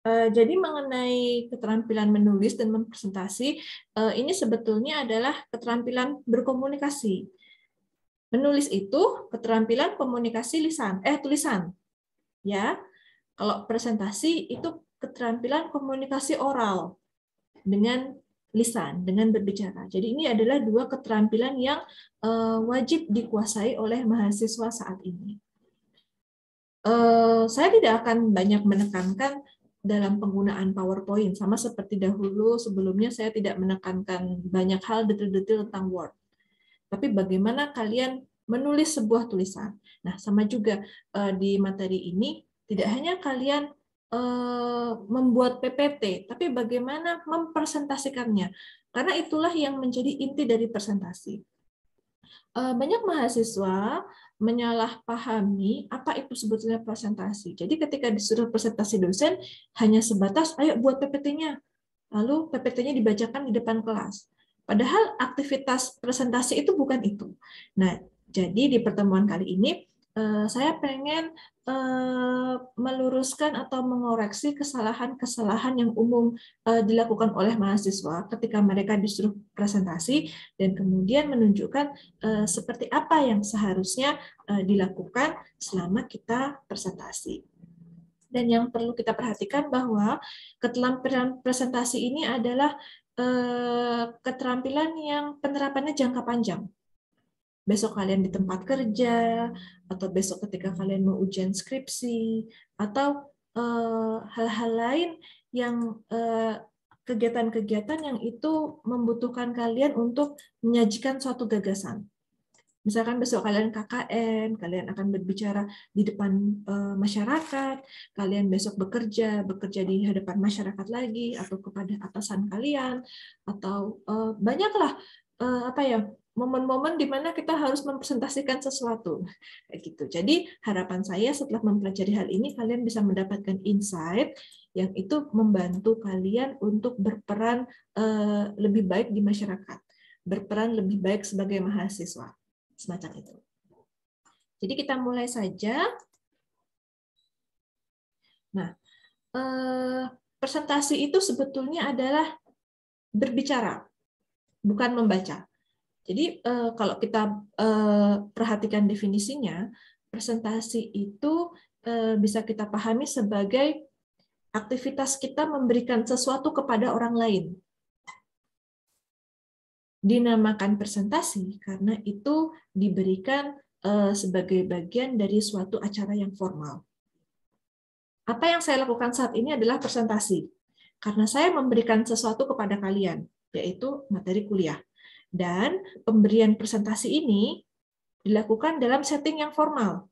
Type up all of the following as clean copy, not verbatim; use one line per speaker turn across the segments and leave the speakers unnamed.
Jadi mengenai keterampilan menulis dan mempresentasi, ini sebetulnya adalah keterampilan berkomunikasi. Menulis itu keterampilan komunikasi tulisan, ya. Kalau presentasi itu keterampilan komunikasi oral dengan lisan, dengan berbicara. Jadi ini adalah dua keterampilan yang wajib dikuasai oleh mahasiswa saat ini. Saya tidak akan banyak menekankan dalam penggunaan PowerPoint, sama seperti dahulu sebelumnya saya tidak menekankan banyak hal detail-detail tentang Word. Tapi bagaimana kalian menulis sebuah tulisan. Nah, sama juga di materi ini, tidak hanya kalian membuat PPT, tapi bagaimana mempresentasikannya. Karena itulah yang menjadi inti dari presentasi. Banyak mahasiswa menyalahpahami apa itu sebetulnya presentasi. Jadi ketika disuruh presentasi dosen, hanya sebatas, ayo buat PPT-nya. Lalu PPT-nya dibacakan di depan kelas. Padahal aktivitas presentasi itu bukan itu. Nah, jadi di pertemuan kali ini, saya pengen meluruskan atau mengoreksi kesalahan-kesalahan yang umum dilakukan oleh mahasiswa ketika mereka disuruh presentasi, dan kemudian menunjukkan seperti apa yang seharusnya dilakukan selama kita presentasi. Dan yang perlu kita perhatikan bahwa keterampilan presentasi ini adalah keterampilan yang penerapannya jangka panjang. Besok kalian di tempat kerja, atau besok ketika kalian mau ujian skripsi, atau hal-hal lain yang kegiatan-kegiatan yang itu membutuhkan kalian untuk menyajikan suatu gagasan. Misalkan besok kalian KKN, kalian akan berbicara di depan masyarakat, kalian besok bekerja di hadapan masyarakat lagi, atau kepada atasan kalian, atau banyaklah momen-momen di mana kita harus mempresentasikan sesuatu, kayak gitu. Jadi harapan saya setelah mempelajari hal ini, kalian bisa mendapatkan insight yang itu membantu kalian untuk berperan lebih baik di masyarakat, berperan lebih baik sebagai mahasiswa. Semacam itu. Jadi kita mulai saja. Nah, presentasi itu sebetulnya adalah berbicara, bukan membaca. Jadi kalau kita perhatikan definisinya, presentasi itu bisa kita pahami sebagai aktivitas kita memberikan sesuatu kepada orang lain. Dinamakan presentasi karena itu diberikan sebagai bagian dari suatu acara yang formal. Apa yang saya lakukan saat ini adalah presentasi, karena saya memberikan sesuatu kepada kalian, yaitu materi kuliah. Dan pemberian presentasi ini dilakukan dalam setting yang formal.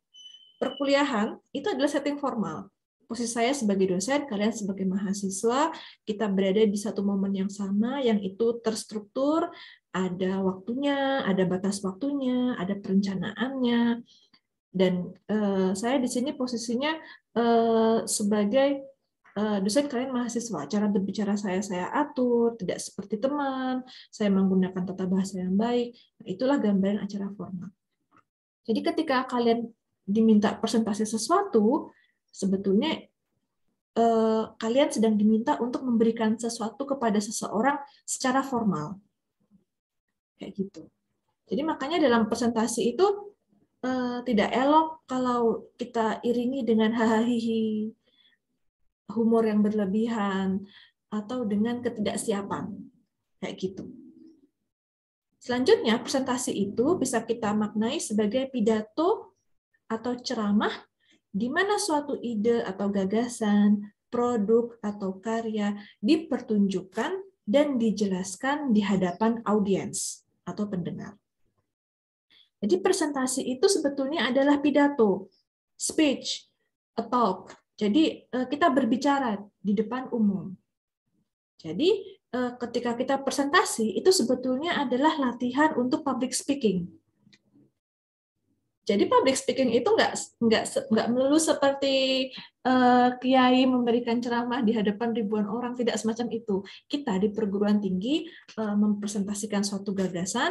Perkuliahan itu adalah setting formal. Posisi saya sebagai dosen, kalian sebagai mahasiswa, kita berada di satu momen yang sama, yang itu terstruktur, ada waktunya, ada batas waktunya, ada perencanaannya, dan saya di sini posisinya sebagai dosen, kalian mahasiswa. Cara berbicara saya atur, tidak seperti teman, saya menggunakan tata bahasa yang baik. Nah, itulah gambaran acara formal. Jadi ketika kalian diminta presentasi sesuatu, sebetulnya kalian sedang diminta untuk memberikan sesuatu kepada seseorang secara formal. Kayak gitu. Jadi makanya dalam presentasi itu tidak elok kalau kita iringi dengan hahaha, humor yang berlebihan, atau dengan ketidaksiapan. Kayak gitu. Selanjutnya, presentasi itu bisa kita maknai sebagai pidato atau ceramah di mana suatu ide atau gagasan, produk atau karya dipertunjukkan dan dijelaskan di hadapan audiens atau pendengar. Jadi presentasi itu sebetulnya adalah pidato, speech, a talk. Jadi kita berbicara di depan umum. Jadi ketika kita presentasi itu sebetulnya adalah latihan untuk public speaking. Jadi public speaking itu nggak melulu seperti kiai memberikan ceramah di hadapan ribuan orang, tidak semacam itu. Kita di perguruan tinggi mempresentasikan suatu gagasan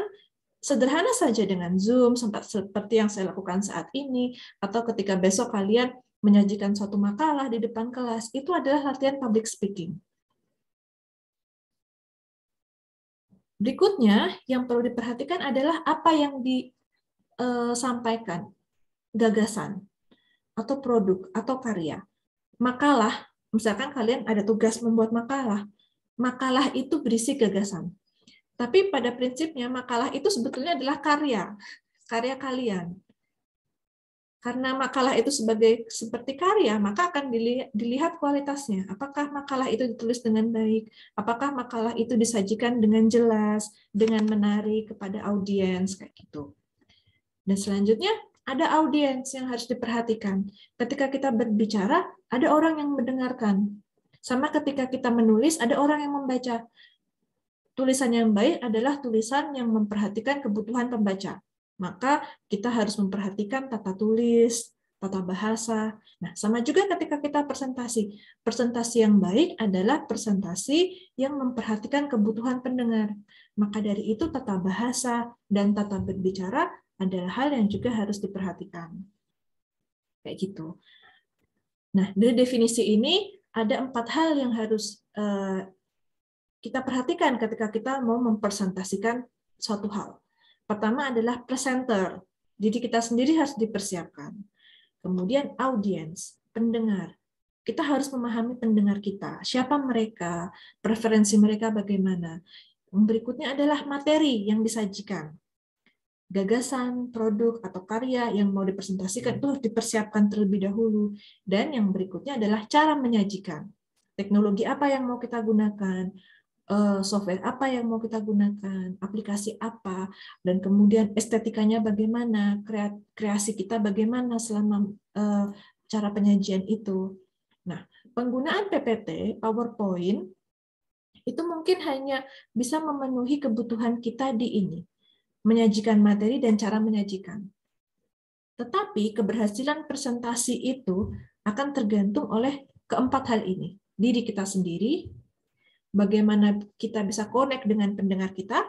sederhana saja dengan Zoom, seperti yang saya lakukan saat ini, atau ketika besok kalian menyajikan suatu makalah di depan kelas, itu adalah latihan public speaking. Berikutnya, yang perlu diperhatikan adalah apa yang disampaikan, gagasan, atau produk, atau karya. Makalah, misalkan kalian ada tugas membuat makalah, makalah itu berisi gagasan. Tapi pada prinsipnya makalah itu sebetulnya adalah karya kalian. Karena makalah itu seperti karya, maka akan dilihat kualitasnya. Apakah makalah itu ditulis dengan baik? Apakah makalah itu disajikan dengan jelas, dengan menarik kepada audiens, kayak gitu. Dan selanjutnya, ada audiens yang harus diperhatikan. Ketika kita berbicara, ada orang yang mendengarkan. Sama ketika kita menulis, ada orang yang membaca. Tulisan yang baik adalah tulisan yang memperhatikan kebutuhan pembaca. Maka kita harus memperhatikan tata tulis, tata bahasa. Nah, sama juga ketika kita presentasi. Presentasi yang baik adalah presentasi yang memperhatikan kebutuhan pendengar. Maka dari itu tata bahasa dan tata berbicara adalah hal yang juga harus diperhatikan. Kayak gitu. Nah, dari definisi ini ada 4 hal yang harus kita perhatikan ketika kita mau mempresentasikan suatu hal. Pertama adalah presenter. Jadi kita sendiri harus dipersiapkan. Kemudian audiens, pendengar. Kita harus memahami pendengar kita. Siapa mereka, preferensi mereka bagaimana. Berikutnya adalah materi yang disajikan. Gagasan, produk, atau karya yang mau dipresentasikan itu dipersiapkan terlebih dahulu. Dan yang berikutnya adalah cara menyajikan. Teknologi apa yang mau kita gunakan, software apa yang mau kita gunakan, aplikasi apa, dan kemudian estetikanya bagaimana, kreasi kita bagaimana selama cara penyajian itu. Nah, penggunaan PPT, PowerPoint, itu mungkin hanya bisa memenuhi kebutuhan kita di ini, menyajikan materi dan cara menyajikan. Tetapi keberhasilan presentasi itu akan tergantung oleh keempat hal ini. Diri kita sendiri, bagaimana kita bisa connect dengan pendengar kita,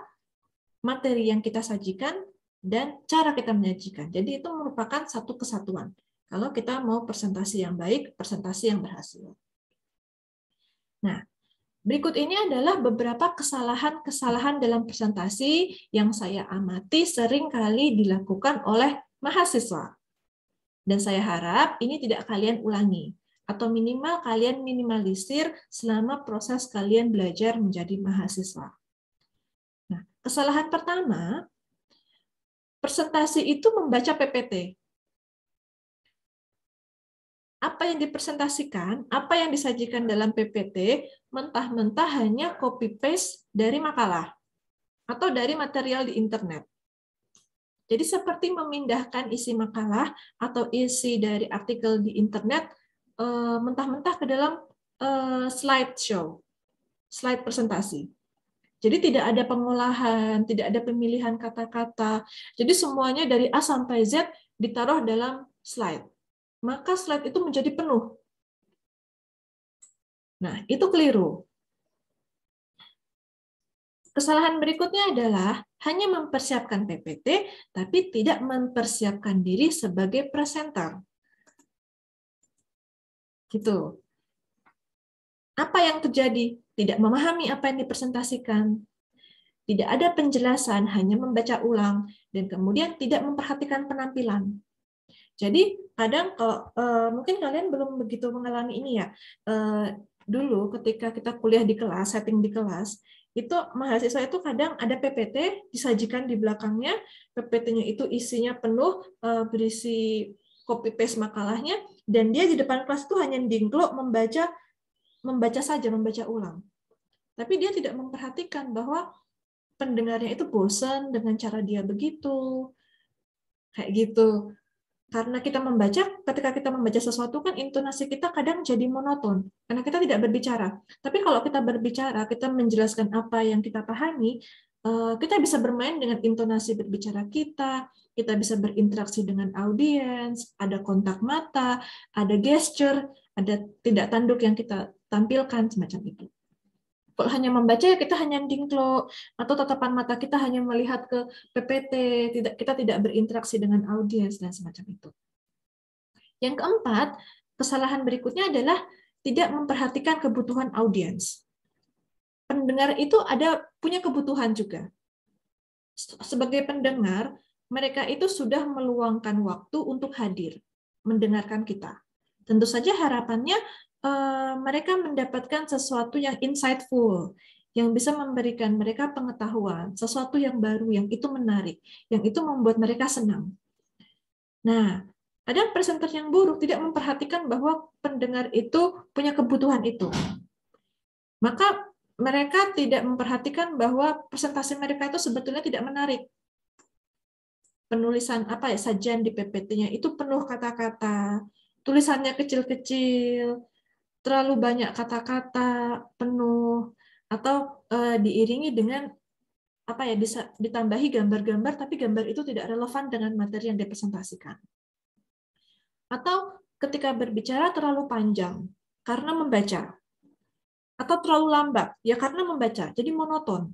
materi yang kita sajikan, dan cara kita menyajikan. Jadi itu merupakan satu kesatuan. Kalau kita mau presentasi yang baik, presentasi yang berhasil. Nah, berikut ini adalah beberapa kesalahan-kesalahan dalam presentasi yang saya amati sering kali dilakukan oleh mahasiswa. Dan saya harap ini tidak kalian ulangi, atau minimal kalian minimalisir selama proses kalian belajar menjadi mahasiswa. Nah, kesalahan pertama, presentasi itu membaca PPT. Apa yang dipresentasikan, apa yang disajikan dalam PPT, mentah-mentah hanya copy-paste dari makalah atau dari material di internet. Jadi seperti memindahkan isi makalah atau isi dari artikel di internet mentah-mentah ke dalam slideshow, slide presentasi. Jadi tidak ada pengolahan, tidak ada pemilihan kata-kata. Jadi semuanya dari A sampai Z ditaruh dalam slide. Maka slide itu menjadi penuh. Nah, itu keliru. Kesalahan berikutnya adalah hanya mempersiapkan PPT, tapi tidak mempersiapkan diri sebagai presenter. Gitu. Apa yang terjadi? Tidak memahami apa yang dipresentasikan. Tidak ada penjelasan, hanya membaca ulang, dan kemudian tidak memperhatikan penampilan. Jadi kadang kalau mungkin kalian belum begitu mengalami ini ya. Dulu ketika kita kuliah di kelas, setting di kelas, itu mahasiswa itu kadang ada PPT disajikan di belakangnya, PPT-nya itu isinya penuh berisi copy paste makalahnya, dan dia di depan kelas itu hanya dingklok membaca saja, membaca ulang. Tapi dia tidak memperhatikan bahwa pendengarnya itu bosan dengan cara dia begitu, kayak gitu. Karena kita membaca, ketika kita membaca sesuatu kan intonasi kita kadang jadi monoton, karena kita tidak berbicara. Tapi kalau kita berbicara, kita menjelaskan apa yang kita pahami, kita bisa bermain dengan intonasi berbicara kita bisa berinteraksi dengan audiens, ada kontak mata, ada gesture, ada tindak tanduk yang kita tampilkan, semacam itu. Kalau hanya membaca, ya kita hanya dingklok, atau tatapan mata kita hanya melihat ke PPT, kita tidak berinteraksi dengan audiens, dan semacam itu. Yang keempat, Kesalahan berikutnya adalah tidak memperhatikan kebutuhan audiens. Pendengar itu punya kebutuhan juga. Sebagai pendengar, mereka itu sudah meluangkan waktu untuk hadir, mendengarkan kita. Tentu saja harapannya mereka mendapatkan sesuatu yang insightful, yang bisa memberikan mereka pengetahuan, sesuatu yang baru, yang itu menarik, yang itu membuat mereka senang. Nah, ada presenter yang buruk tidak memperhatikan bahwa pendengar itu punya kebutuhan itu. Maka mereka tidak memperhatikan bahwa presentasi mereka itu sebetulnya tidak menarik. Penulisan sajian di PPT-nya itu penuh kata-kata, tulisannya kecil-kecil, terlalu banyak kata-kata, penuh, atau diiringi dengan ditambahi gambar-gambar, tapi gambar itu tidak relevan dengan materi yang dipresentasikan. Atau ketika berbicara terlalu panjang karena membaca, atau terlalu lambat ya karena membaca, jadi monoton.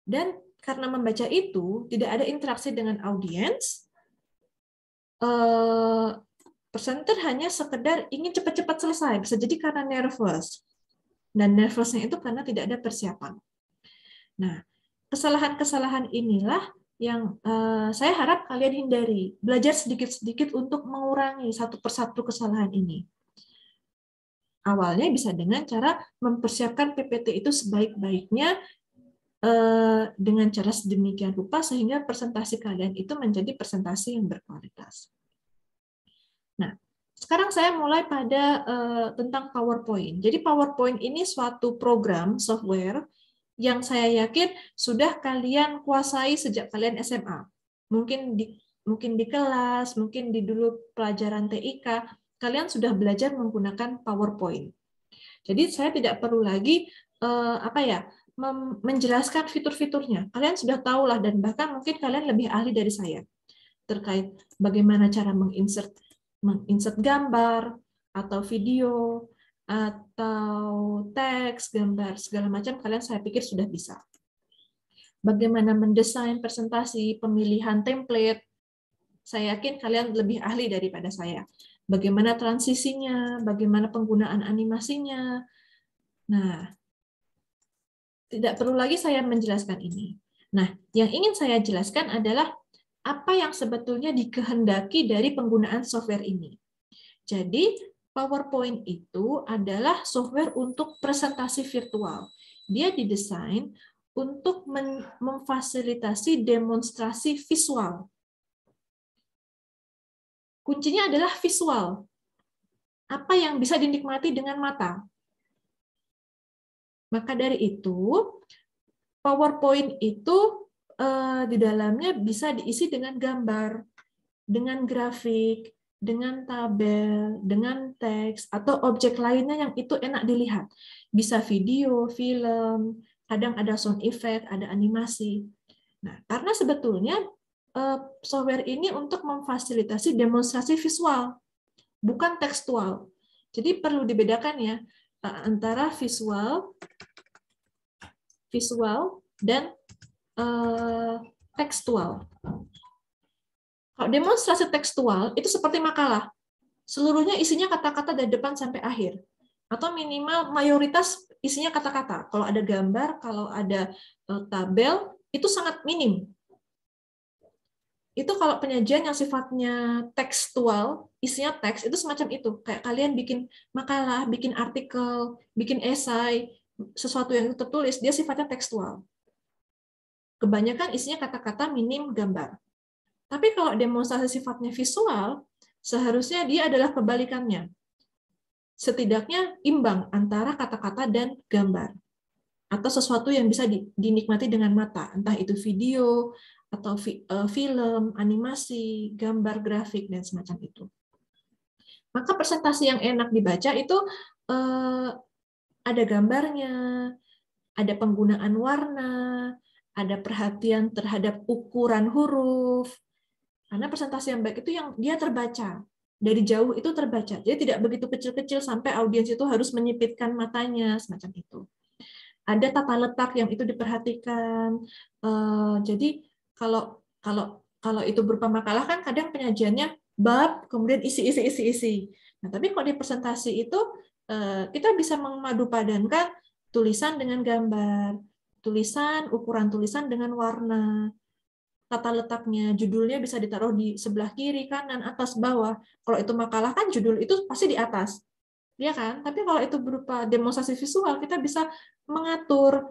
Dan karena membaca itu tidak ada interaksi dengan audiens, presenter hanya sekedar ingin cepat-cepat selesai, bisa jadi karena nervous. Dan nervousnya itu karena tidak ada persiapan. Nah, kesalahan-kesalahan inilah yang saya harap kalian hindari. Belajar sedikit-sedikit untuk mengurangi satu persatu kesalahan ini. Awalnya bisa dengan cara mempersiapkan PPT itu sebaik-baiknya dengan cara sedemikian rupa sehingga presentasi kalian itu menjadi presentasi yang berkualitas. Nah, sekarang saya mulai pada tentang PowerPoint. Jadi PowerPoint ini suatu program software yang saya yakin sudah kalian kuasai sejak kalian SMA. Mungkin di kelas, mungkin di dulu pelajaran TIK, kalian sudah belajar menggunakan PowerPoint. Jadi saya tidak perlu lagi menjelaskan fitur-fiturnya. Kalian sudah tahu lah, dan bahkan mungkin kalian lebih ahli dari saya terkait bagaimana cara menginsert gambar atau video atau teks, gambar, segala macam kalian saya pikir sudah bisa. Bagaimana mendesain presentasi, pemilihan template, saya yakin kalian lebih ahli daripada saya. Bagaimana transisinya, bagaimana penggunaan animasinya. Nah, tidak perlu lagi saya menjelaskan ini. Nah, yang ingin saya jelaskan adalah apa yang sebetulnya dikehendaki dari penggunaan software ini. Jadi, PowerPoint itu adalah software untuk presentasi virtual. Dia didesain untuk memfasilitasi demonstrasi visual. Kuncinya adalah visual. Apa yang bisa dinikmati dengan mata. Maka dari itu, PowerPoint itu di dalamnya bisa diisi dengan gambar, dengan grafik, dengan tabel, dengan teks, atau objek lainnya yang itu enak dilihat. Bisa video, film, kadang ada sound effect, ada animasi. Nah, karena sebetulnya software ini untuk memfasilitasi demonstrasi visual, bukan tekstual. Jadi perlu dibedakan ya antara visual dan tekstual. Kalau demonstrasi tekstual itu seperti makalah. Seluruhnya isinya kata-kata dari depan sampai akhir. Atau minimal mayoritas isinya kata-kata. Kalau ada gambar, kalau ada tabel, itu sangat minim. Itu kalau penyajian yang sifatnya tekstual, isinya teks, itu semacam itu. Kayak kalian bikin makalah, bikin artikel, bikin esai, sesuatu yang tertulis, dia sifatnya tekstual. Kebanyakan isinya kata-kata, minim gambar. Tapi kalau demonstrasi sifatnya visual, seharusnya dia adalah kebalikannya. Setidaknya imbang antara kata-kata dan gambar. Atau sesuatu yang bisa dinikmati dengan mata, entah itu video, atau film, animasi, gambar, grafik, dan semacam itu. Maka presentasi yang enak dibaca itu ada gambarnya, ada penggunaan warna, ada perhatian terhadap ukuran huruf. Karena presentasi yang baik itu yang dia terbaca. Dari jauh itu terbaca. Jadi tidak begitu kecil-kecil sampai audiens itu harus menyipitkan matanya, semacam itu. Ada tata letak yang itu diperhatikan. Jadi kalau itu berupa makalah kan kadang penyajiannya bab, kemudian isi. Nah, tapi kalau di presentasi itu kita bisa memadupadankan tulisan dengan gambar, tulisan, ukuran tulisan dengan warna, tata letaknya, judulnya bisa ditaruh di sebelah kiri, kanan, atas, bawah. Kalau itu makalah kan judul itu pasti di atas, ya kan? Tapi kalau itu berupa demonstrasi visual, kita bisa mengatur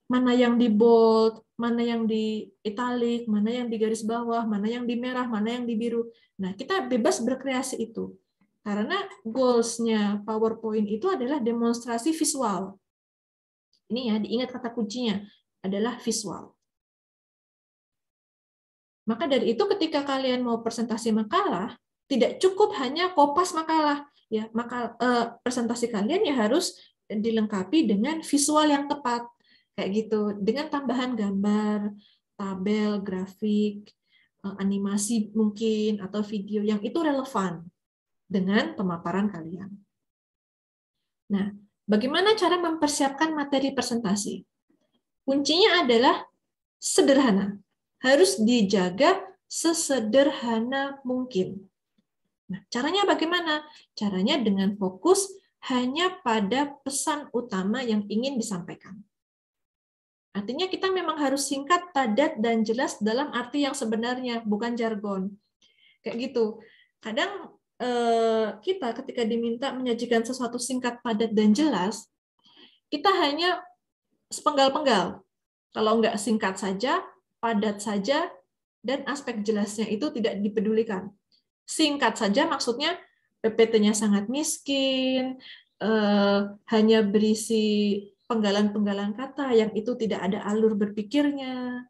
mana yang di bold, mana yang di italic, mana yang di garis bawah, mana yang di merah, mana yang di biru. Nah, kita bebas berkreasi itu. Karena goals-nya PowerPoint itu adalah demonstrasi visual. Ini ya, diingat kata kuncinya adalah visual. Maka dari itu ketika kalian mau presentasi makalah, tidak cukup hanya kopas makalah. Ya, presentasi kalian ya harus dilengkapi dengan visual yang tepat. Kayak gitu, dengan tambahan gambar, tabel, grafik, animasi mungkin, atau video yang itu relevan dengan pemaparan kalian. Nah, bagaimana cara mempersiapkan materi presentasi? Kuncinya adalah sederhana. Harus dijaga sesederhana mungkin. Nah, caranya bagaimana? Caranya dengan fokus hanya pada pesan utama yang ingin disampaikan. Artinya kita memang harus singkat, padat, dan jelas dalam arti yang sebenarnya, bukan jargon. Kayak gitu. Kadang kita ketika diminta menyajikan sesuatu singkat, padat, dan jelas, kita hanya sepenggal-penggal. Kalau nggak singkat saja, padat saja, dan aspek jelasnya itu tidak dipedulikan. Singkat saja maksudnya PPT-nya sangat miskin, hanya berisi penggalan-penggalan kata yang itu tidak ada alur berpikirnya,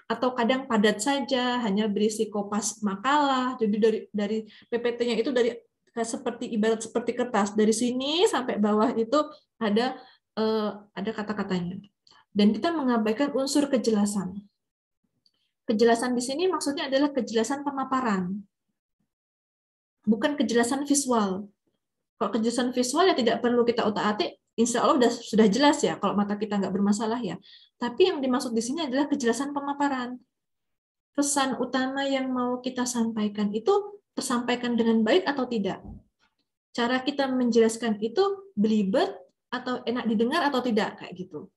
atau kadang padat saja, hanya berisi kopas makalah. Jadi dari PPT-nya itu dari seperti ibarat seperti kertas, dari sini sampai bawah itu ada kata-katanya. Dan kita mengabaikan unsur kejelasan. Kejelasan di sini maksudnya adalah kejelasan pemaparan, bukan kejelasan visual. Kalau kejelasan visual ya tidak perlu kita otak-atik, insya Allah sudah jelas ya kalau mata kita nggak bermasalah ya. Tapi yang dimaksud di sini adalah kejelasan pemaparan. Pesan utama yang mau kita sampaikan itu tersampaikan dengan baik atau tidak. Cara kita menjelaskan itu belibet atau enak didengar atau tidak, kayak gitu.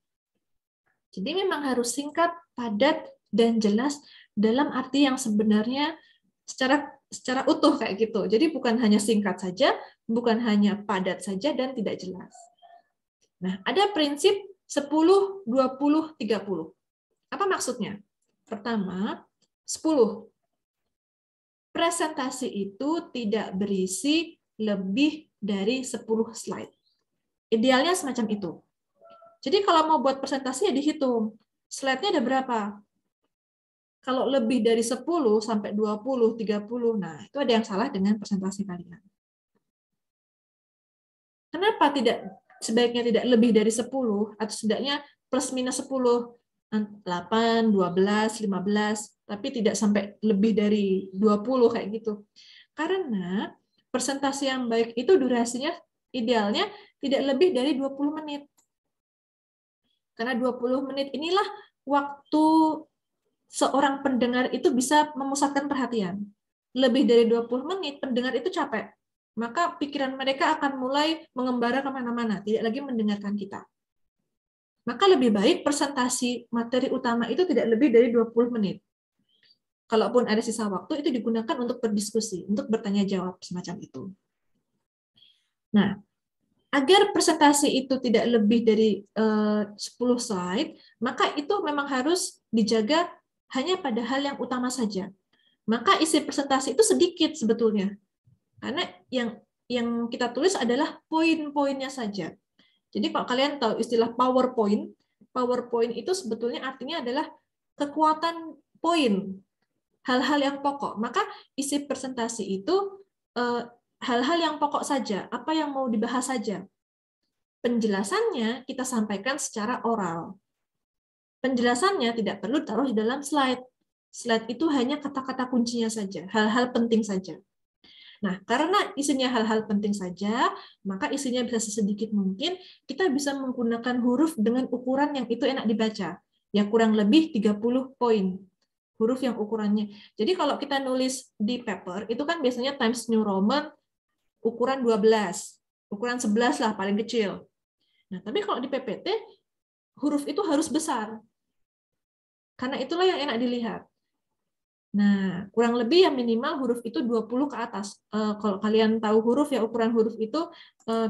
Jadi memang harus singkat, padat, dan jelas dalam arti yang sebenarnya secara utuh kayak gitu. Jadi bukan hanya singkat saja, bukan hanya padat saja, dan tidak jelas. Nah, ada prinsip 10, 20, 30. Apa maksudnya? Pertama, 10. Presentasi itu tidak berisi lebih dari 10 slide. Idealnya semacam itu. Jadi kalau mau buat presentasi ya dihitung. Slide-nya ada berapa? Kalau lebih dari 10 sampai 20, 30, nah itu ada yang salah dengan presentasi kalian. Kenapa sebaiknya tidak lebih dari 10 atau setidaknya plus minus 10, 8, 12, 15, tapi tidak sampai lebih dari 20 kayak gitu. Karena presentasi yang baik itu durasinya idealnya tidak lebih dari 20 menit. Karena 20 menit inilah waktu seorang pendengar itu bisa memusatkan perhatian. Lebih dari 20 menit, pendengar itu capek. Maka pikiran mereka akan mulai mengembara kemana-mana, tidak lagi mendengarkan kita. Maka lebih baik presentasi materi utama itu tidak lebih dari 20 menit. Kalaupun ada sisa waktu, itu digunakan untuk berdiskusi, untuk bertanya jawab, semacam itu. Nah, agar presentasi itu tidak lebih dari 10 slide, maka itu memang harus dijaga hanya pada hal yang utama saja. Maka isi presentasi itu sedikit sebetulnya. Karena yang kita tulis adalah poin-poinnya saja. Jadi kalau kalian tahu istilah PowerPoint, PowerPoint itu sebetulnya artinya adalah kekuatan poin, hal-hal yang pokok. Maka isi presentasi itu hal-hal yang pokok saja, apa yang mau dibahas saja. Penjelasannya kita sampaikan secara oral. Penjelasannya tidak perlu taruh di dalam slide. Slide itu hanya kata-kata kuncinya saja, hal-hal penting saja. Nah, karena isinya hal-hal penting saja, maka isinya bisa sesedikit mungkin, kita bisa menggunakan huruf dengan ukuran yang itu enak dibaca. Ya kurang lebih 30 poin. Huruf yang ukurannya. Jadi kalau kita nulis di paper, itu kan biasanya Times New Roman ukuran 12, ukuran 11 lah paling kecil. Nah, tapi kalau di PPT, huruf itu harus besar. Karena itulah yang enak dilihat. Nah, kurang lebih yang minimal huruf itu 20 ke atas. Kalau kalian tahu huruf, ya ukuran huruf itu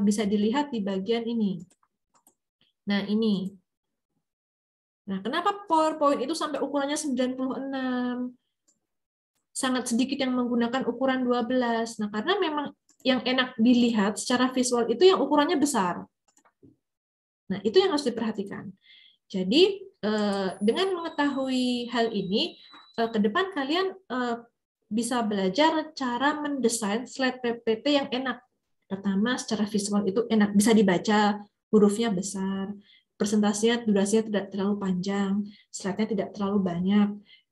bisa dilihat di bagian ini. Nah, ini. Nah, kenapa PowerPoint itu sampai ukurannya 96? Sangat sedikit yang menggunakan ukuran 12. Nah, karena memang yang enak dilihat secara visual itu yang ukurannya besar. Nah, itu yang harus diperhatikan. Jadi, dengan mengetahui hal ini, ke depan kalian bisa belajar cara mendesain slide PPT yang enak. Pertama, secara visual itu enak, bisa dibaca, hurufnya besar, presentasinya durasinya tidak terlalu panjang, slide-nya tidak terlalu banyak,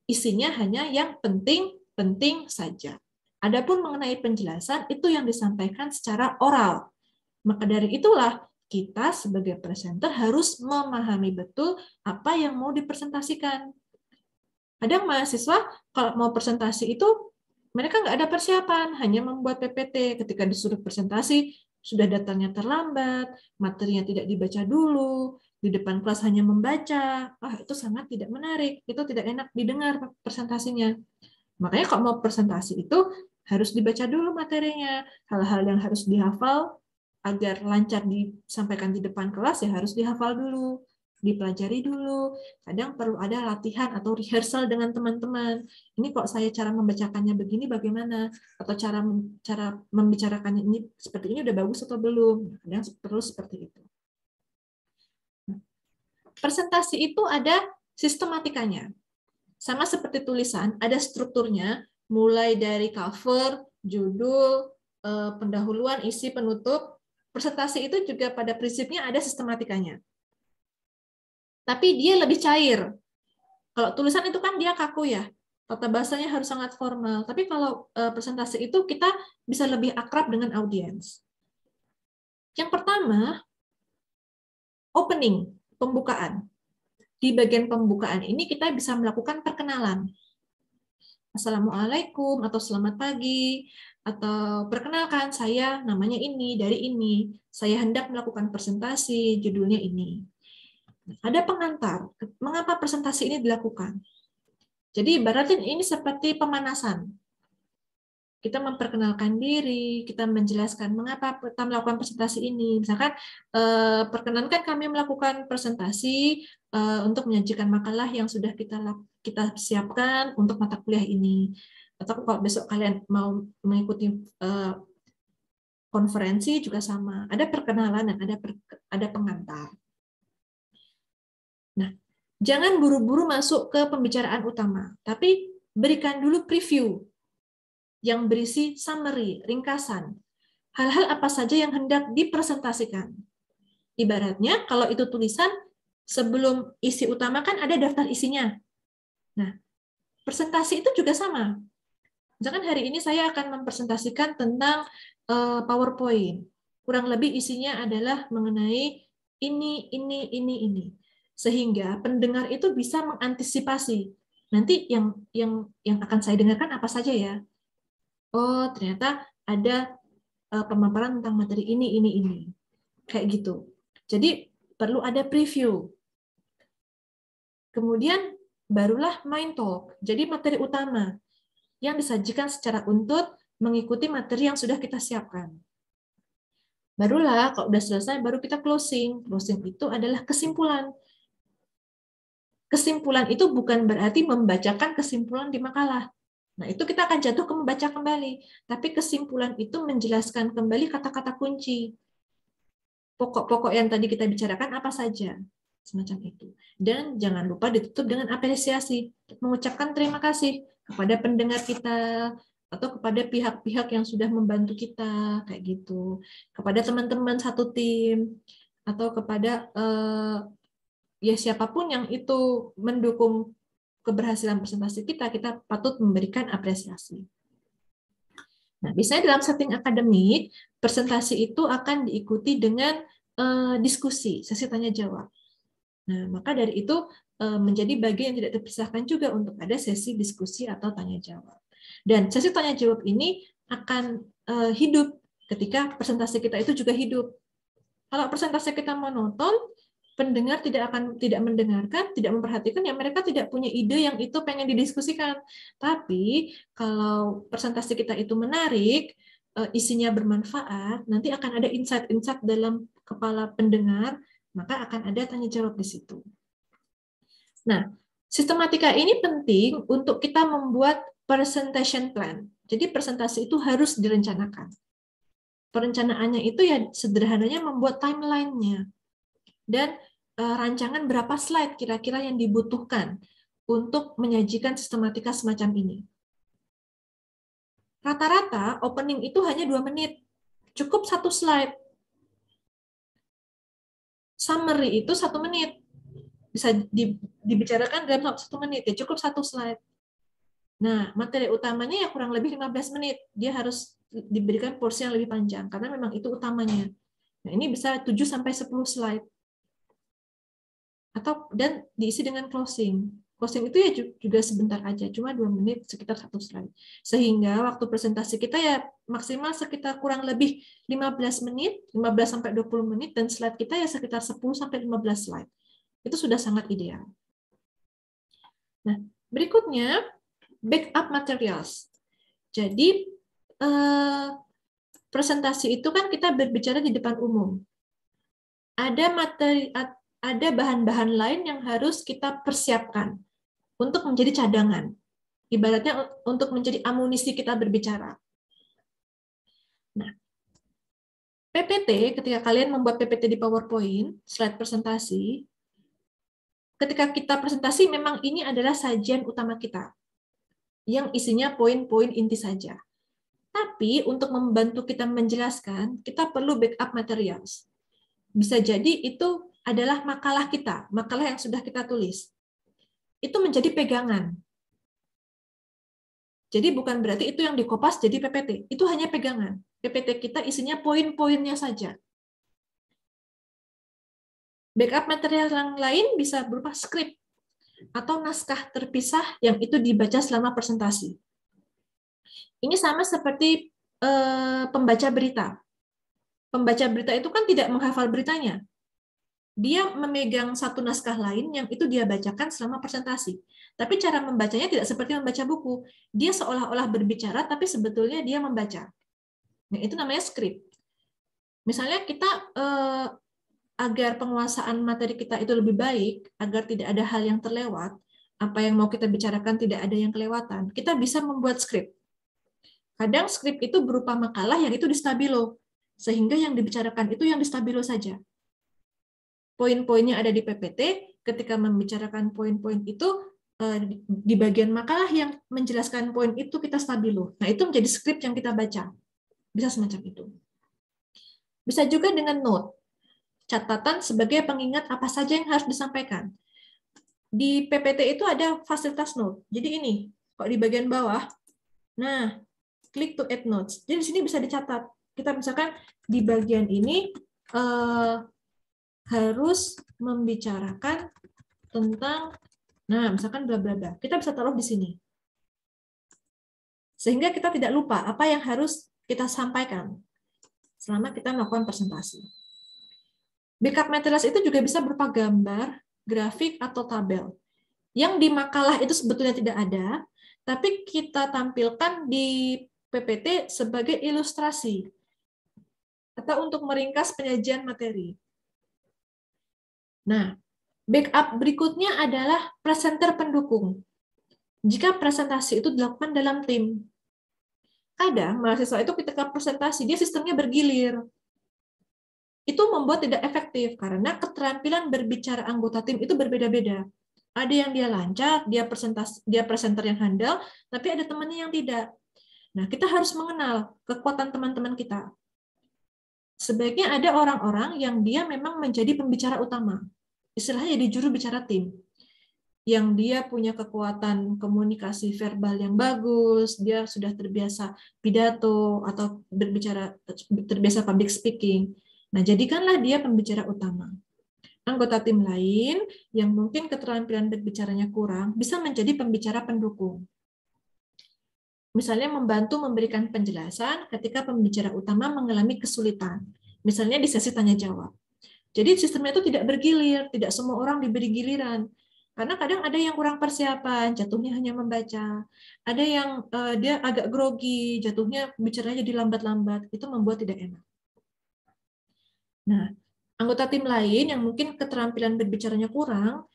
isinya hanya yang penting saja. Adapun mengenai penjelasan, itu yang disampaikan secara oral. Maka dari itulah, kita sebagai presenter harus memahami betul apa yang mau dipresentasikan. Kadang mahasiswa kalau mau presentasi itu mereka nggak ada persiapan, hanya membuat PPT. Ketika disuruh presentasi, sudah datangnya terlambat, materinya tidak dibaca dulu, di depan kelas hanya membaca. Itu sangat tidak menarik, itu tidak enak didengar presentasinya. Makanya kalau mau presentasi itu harus dibaca dulu materinya, hal-hal yang harus dihafal agar lancar disampaikan di depan kelas ya harus dihafal dulu, dipelajari dulu. Kadang perlu ada latihan atau rehearsal dengan teman-teman. Ini kok saya cara membacakannya begini bagaimana? Atau cara membicarakannya ini seperti ini udah bagus atau belum? Kadang perlu seperti itu. Presentasi itu ada sistematikanya. Sama seperti tulisan, ada strukturnya, mulai dari cover, judul, pendahuluan, isi, penutup. Presentasi itu juga pada prinsipnya ada sistematikanya. Tapi dia lebih cair. Kalau tulisan itu kan dia kaku ya, tata bahasanya harus sangat formal. Tapi kalau presentasi itu kita bisa lebih akrab dengan audiens. Yang pertama, opening, pembukaan. Di bagian pembukaan ini kita bisa melakukan perkenalan. Assalamualaikum atau selamat pagi, atau perkenalkan saya namanya ini, dari ini. Saya hendak melakukan presentasi, judulnya ini. Ada pengantar. Mengapa presentasi ini dilakukan? Jadi ibaratnya ini seperti pemanasan. Kita memperkenalkan diri, kita menjelaskan mengapa kita melakukan presentasi ini. Misalkan, perkenankan kami melakukan presentasi untuk menyajikan makalah yang sudah kita siapkan untuk mata kuliah ini. Atau kalau besok kalian mau mengikuti konferensi juga sama. Ada perkenalan dan ada pengantar. Nah, jangan buru-buru masuk ke pembicaraan utama, tapi berikan dulu preview yang berisi summary, ringkasan. Hal-hal apa saja yang hendak dipresentasikan. Ibaratnya, kalau itu tulisan, sebelum isi utama kan ada daftar isinya. Nah, presentasi itu juga sama. Misalkan hari ini saya akan mempresentasikan tentang PowerPoint. Kurang lebih isinya adalah mengenai ini. Sehingga pendengar itu bisa mengantisipasi. Nanti yang akan saya dengarkan apa saja ya? Oh, ternyata ada pemaparan tentang materi ini. Kayak gitu. Jadi perlu ada preview. Kemudian barulah main talk. Jadi materi utama yang disajikan secara untut mengikuti materi yang sudah kita siapkan. Barulah kalau udah selesai baru kita closing. Closing itu adalah kesimpulan. Kesimpulan itu bukan berarti membacakan kesimpulan di makalah. Nah, itu kita akan jatuh ke membaca kembali. Tapi kesimpulan itu menjelaskan kembali kata-kata kunci. Pokok-pokok yang tadi kita bicarakan apa saja. Semacam itu. Dan jangan lupa ditutup dengan apresiasi. Mengucapkan terima kasih kepada pendengar kita, atau kepada pihak-pihak yang sudah membantu kita, kayak gitu. Kepada teman-teman satu tim, atau kepada ya siapapun yang itu mendukung keberhasilan presentasi kita patut memberikan apresiasi. Nah, biasanya dalam setting akademik, presentasi itu akan diikuti dengan diskusi, sesi tanya jawab. Nah, maka dari itu menjadi bagian yang tidak terpisahkan juga untuk ada sesi diskusi atau tanya jawab. Dan sesi tanya jawab ini akan hidup ketika presentasi kita itu juga hidup. Kalau presentasi kita monoton, pendengar tidak mendengarkan, tidak memperhatikan, ya mereka tidak punya ide yang itu pengen didiskusikan. Tapi kalau presentasi kita itu menarik, isinya bermanfaat, nanti akan ada insight-insight dalam kepala pendengar, maka akan ada tanya jawab di situ. Nah, sistematika ini penting untuk kita membuat presentation plan. Jadi presentasi itu harus direncanakan. Perencanaannya itu ya sederhananya membuat timeline-nya. Dan rancangan berapa slide kira-kira yang dibutuhkan untuk menyajikan sistematika semacam ini. Rata-rata opening itu hanya 2 menit, cukup 1 slide. Summary itu 1 menit, bisa dibicarakan dalam 1 menit, ya cukup 1 slide. Nah, materi utamanya ya kurang lebih 15 menit, dia harus diberikan porsi yang lebih panjang, karena memang itu utamanya. Nah, ini bisa 7-10 slide. Dan diisi dengan closing. Closing itu ya juga sebentar aja, cuma 2 menit, sekitar 1 slide. Sehingga waktu presentasi kita ya maksimal sekitar kurang lebih 15 menit, 15-20 menit, dan slide kita ya sekitar 10-15 slide. Itu sudah sangat ideal. Nah, berikutnya, backup materials. Jadi, presentasi itu kan kita berbicara di depan umum. Ada bahan-bahan lain yang harus kita persiapkan untuk menjadi cadangan. Ibaratnya untuk menjadi amunisi kita berbicara. Nah, PPT, ketika kalian membuat PPT di PowerPoint, slide presentasi, ketika kita presentasi memang ini adalah sajian utama kita, yang isinya poin-poin inti saja. Tapi untuk membantu kita menjelaskan, kita perlu backup materials. Bisa jadi itu adalah makalah kita, makalah yang sudah kita tulis. Itu menjadi pegangan. Jadi bukan berarti itu yang dikopas jadi PPT. Itu hanya pegangan. PPT kita isinya poin-poinnya saja. Backup material yang lain bisa berupa skrip atau naskah terpisah yang itu dibaca selama presentasi. Ini sama seperti pembaca berita. Pembaca berita itu kan tidak menghafal beritanya. Dia memegang satu naskah lain yang itu dia bacakan selama presentasi. Tapi cara membacanya tidak seperti membaca buku. Dia seolah-olah berbicara, tapi sebetulnya dia membaca. Nah, itu namanya skrip. Misalnya kita agar penguasaan materi kita itu lebih baik, agar tidak ada hal yang terlewat, apa yang mau kita bicarakan tidak ada yang kelewatan, kita bisa membuat skrip. Kadang skrip itu berupa makalah yang itu di stabilo, sehingga yang dibicarakan itu yang di stabilo saja. Poin-poinnya ada di PPT, ketika membicarakan poin-poin itu, di bagian makalah yang menjelaskan poin itu kita stabilo. Nah, itu menjadi skrip yang kita baca. Bisa semacam itu. Bisa juga dengan note, catatan sebagai pengingat apa saja yang harus disampaikan. Di PPT itu ada fasilitas note. Jadi ini, kok di bagian bawah, nah, klik to add notes. Jadi di sini bisa dicatat. Kita misalkan di bagian ini, harus membicarakan tentang, nah misalkan bla bla bla. Kita bisa taruh di sini. Sehingga kita tidak lupa apa yang harus kita sampaikan selama kita melakukan presentasi. Backup materials itu juga bisa berupa gambar, grafik, atau tabel. Yang di makalah itu sebetulnya tidak ada, tapi kita tampilkan di PPT sebagai ilustrasi atau untuk meringkas penyajian materi. Nah, backup berikutnya adalah presenter pendukung. Jika presentasi itu dilakukan dalam tim, kadang mahasiswa itu ketika presentasi, dia sistemnya bergilir. Itu membuat tidak efektif, karena keterampilan berbicara anggota tim itu berbeda-beda. Ada yang dia lancar, dia presenter yang handal, tapi ada temannya yang tidak. Nah, kita harus mengenal kekuatan teman-teman kita. Sebaiknya ada orang-orang yang dia memang menjadi pembicara utama. Istilahnya di juru bicara tim, yang dia punya kekuatan komunikasi verbal yang bagus, dia sudah terbiasa pidato atau terbiasa public speaking. Nah, jadikanlah dia pembicara utama. Anggota tim lain yang mungkin keterampilan berbicaranya kurang bisa menjadi pembicara pendukung. Misalnya membantu memberikan penjelasan ketika pembicara utama mengalami kesulitan. Misalnya di sesi tanya jawab. Jadi sistemnya itu tidak bergilir, tidak semua orang diberi giliran. Karena kadang ada yang kurang persiapan, jatuhnya hanya membaca. Ada yang dia agak grogi, jatuhnya bicaranya jadi lambat-lambat. Itu membuat tidak enak. Nah, anggota tim lain yang mungkin keterampilan berbicaranya kurang,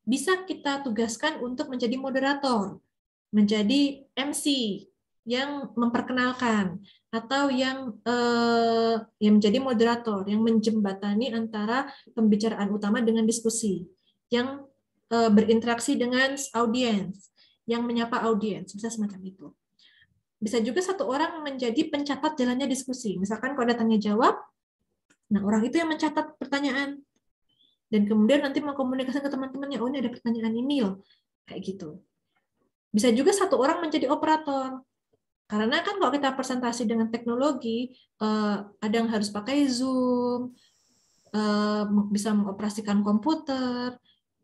bisa kita tugaskan untuk menjadi moderator, menjadi MC yang memperkenalkan, atau yang menjadi moderator, yang menjembatani antara pembicaraan utama dengan diskusi, yang berinteraksi dengan audiens, yang menyapa audiens, bisa semacam itu. Bisa juga satu orang menjadi pencatat jalannya diskusi. Misalkan kalau ada tanya jawab, nah orang itu yang mencatat pertanyaan, dan kemudian nanti mau komunikasi ke teman-temannya, oh ini ada pertanyaan ini loh, kayak gitu. Bisa juga satu orang menjadi operator. Karena kan kalau kita presentasi dengan teknologi, ada yang harus pakai Zoom, bisa mengoperasikan komputer.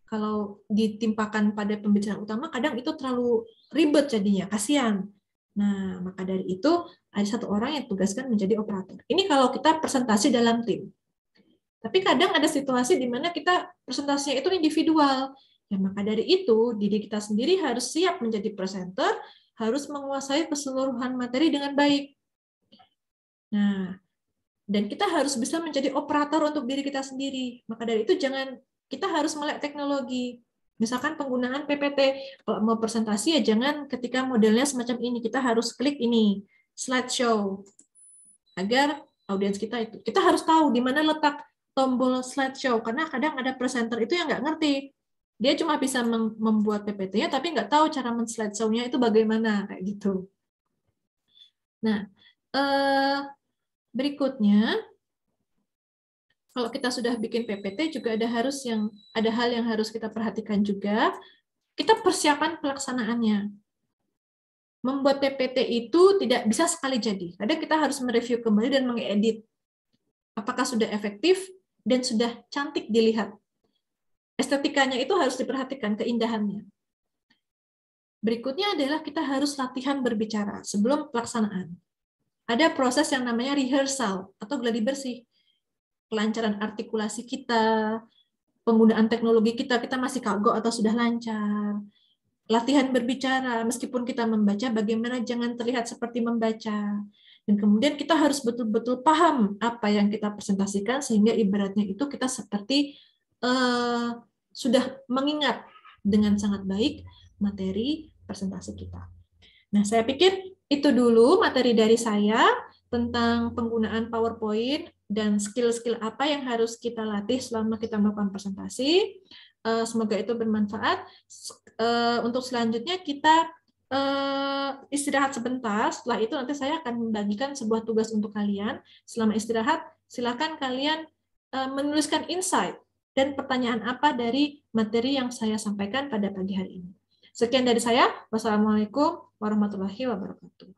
Kalau ditimpakan pada pembicaraan utama, kadang itu terlalu ribet jadinya, kasihan. Nah, maka dari itu ada satu orang yang tugaskan menjadi operator. Ini kalau kita presentasi dalam tim. Tapi kadang ada situasi di mana kita presentasinya itu individual. Ya, maka dari itu, diri kita sendiri harus siap menjadi presenter, harus menguasai keseluruhan materi dengan baik. Nah, dan kita harus bisa menjadi operator untuk diri kita sendiri. Maka dari itu kita harus melek teknologi. Misalkan penggunaan PPT, kalau mau presentasi ya jangan ketika modelnya semacam ini, kita harus klik ini, slideshow, agar audiens kita harus tahu di mana letak tombol slideshow, karena kadang ada presenter itu yang nggak ngerti. Dia cuma bisa membuat PPT-nya, tapi nggak tahu cara men-slideshow-nya itu bagaimana, kayak gitu. Nah, berikutnya, kalau kita sudah bikin PPT juga ada hal yang harus kita perhatikan juga. Kita persiapan pelaksanaannya. Membuat PPT itu tidak bisa sekali jadi. Kadang kita harus mereview kembali dan mengedit. Apakah sudah efektif dan sudah cantik dilihat. Estetikanya itu harus diperhatikan, keindahannya. Berikutnya adalah kita harus latihan berbicara sebelum pelaksanaan. Ada proses yang namanya rehearsal atau gladi bersih. Kelancaran artikulasi kita, penggunaan teknologi kita masih kagok atau sudah lancar. Latihan berbicara, meskipun kita membaca, bagaimana jangan terlihat seperti membaca. Dan kemudian kita harus betul-betul paham apa yang kita presentasikan, sehingga ibaratnya itu kita seperti sudah mengingat dengan sangat baik materi presentasi kita. Nah, saya pikir itu dulu materi dari saya tentang penggunaan PowerPoint dan skill-skill apa yang harus kita latih selama kita melakukan presentasi. Semoga itu bermanfaat. Untuk selanjutnya kita istirahat sebentar. Setelah itu nanti saya akan membagikan sebuah tugas untuk kalian. Selama istirahat, silakan kalian menuliskan insight dan pertanyaan apa dari materi yang saya sampaikan pada pagi hari ini. Sekian dari saya. Wassalamualaikum warahmatullahi wabarakatuh.